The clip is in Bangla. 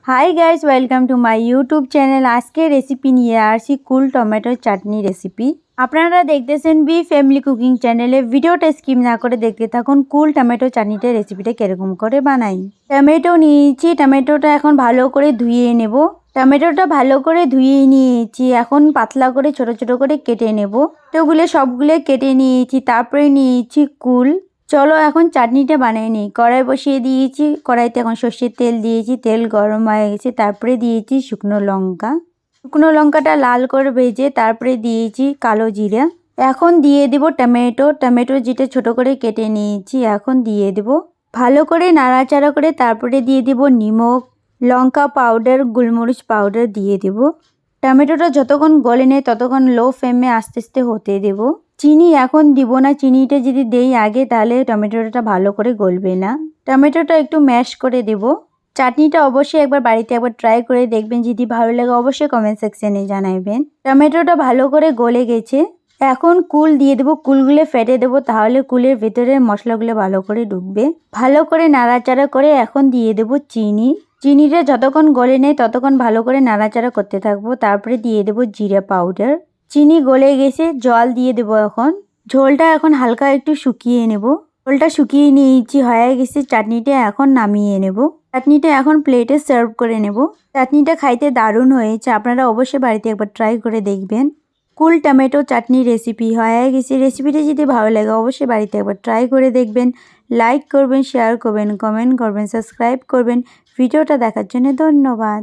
Hi guys, welcome to my YouTube channel. আজকে রেসিপি নিয়ে আসি কুল টমেটো চাটনি রেসিপি। আপনারা দেখতেছেন বি ফ্যামিলি কুকিং চ্যানেলে। ভিডিওটা স্কিপ না করে দেখতে থাকুন কুল টমেটো চাটনিটা রেসিপিটা কিরকম করে বানাই। টমেটো নিয়েছি, টমেটোটা এখন ভালো করে ধুয়ে নেব। টমেটোটা ভালো করে ধুয়ে নিয়েছি, এখন পাতলা করে ছোট ছোট করে কেটে নেব। তোগুলো সবগুলো কেটে নিয়েছি, তারপরে নিয়েছি কুল। চলো এখন চাটনিটা বানিয়ে নিই। কড়াই বসিয়ে দিয়েছি, কড়াইতে এখন সর্ষের তেল দিয়েছি, তেল গরম হয়ে গেছে। তারপরে দিয়েছি শুকনো লঙ্কা, শুকনো লঙ্কাটা লাল করে ভেজে তারপরে দিয়েছি কালো জিরা। এখন দিয়ে দেব টমেটো, টমেটো যেটা ছোট করে কেটে নিয়েছি এখন দিয়ে দেব। ভালো করে নাড়াচাড়া করে তারপরে দিয়ে দেব নিমক, লঙ্কা পাউডার, গোলমরিচ পাউডার দিয়ে দেব। টমেটোটা যতক্ষণ গলে নেয় ততক্ষণ লো ফ্লেমে আস্তে আস্তে হতে দেব। চিনি এখন দিব না, চিনিটা যদি দেই আগে তাহলে টমেটোটা ভালো করে গলবে না। টমেটোটা একটু ম্যাশ করে দেব। চাটনিটা অবশ্যই একবার বাড়িতে একবার ট্রাই করে দেখবেন, যদি ভালো লাগে অবশ্যই কমেন্ট সেকশনে জানাবেন। টমেটোটা ভালো করে গলে গেছে, এখন কুল দিয়ে দেবো। কুলগুলো ফেটে দেবো, তাহলে কুলের ভেতরে মশলাগুলো ভালো করে ঢুকবে। ভালো করে নাড়াচাড়া করে এখন দিয়ে দেবো চিনি। চিনিটা যতক্ষণ গলে নেয় ততক্ষণ ভালো করে নাড়াচাড়া করতে থাকবো। তারপরে দিয়ে দেবো জিরা পাউডার। চিনি গলে গেছে, জল দিয়ে দেবো এখন। ঝোলটা এখন হালকা একটু শুকিয়ে নেব। ঝোলটা শুকিয়ে নিয়েছি, হয়ে গেছে চাটনিটা এখন নামিয়ে নেব। চাটনিটা এখন প্লেটে সার্ভ করে নেব। চাটনিটা খাইতে দারুণ হয়েছে, আপনারা অবশ্যই বাড়িতে একবার ট্রাই করে দেখবেন। কুল টমেটো চাটনি রেসিপি হয়ে গেছে। রেসিপিটা যদি ভালো লাগে অবশ্যই বাড়িতে একবার ট্রাই করে দেখবেন। লাইক করবেন, শেয়ার করবেন, কমেন্ট করবেন, সাবস্ক্রাইব করবেন। ভিডিওটা দেখার জন্য ধন্যবাদ।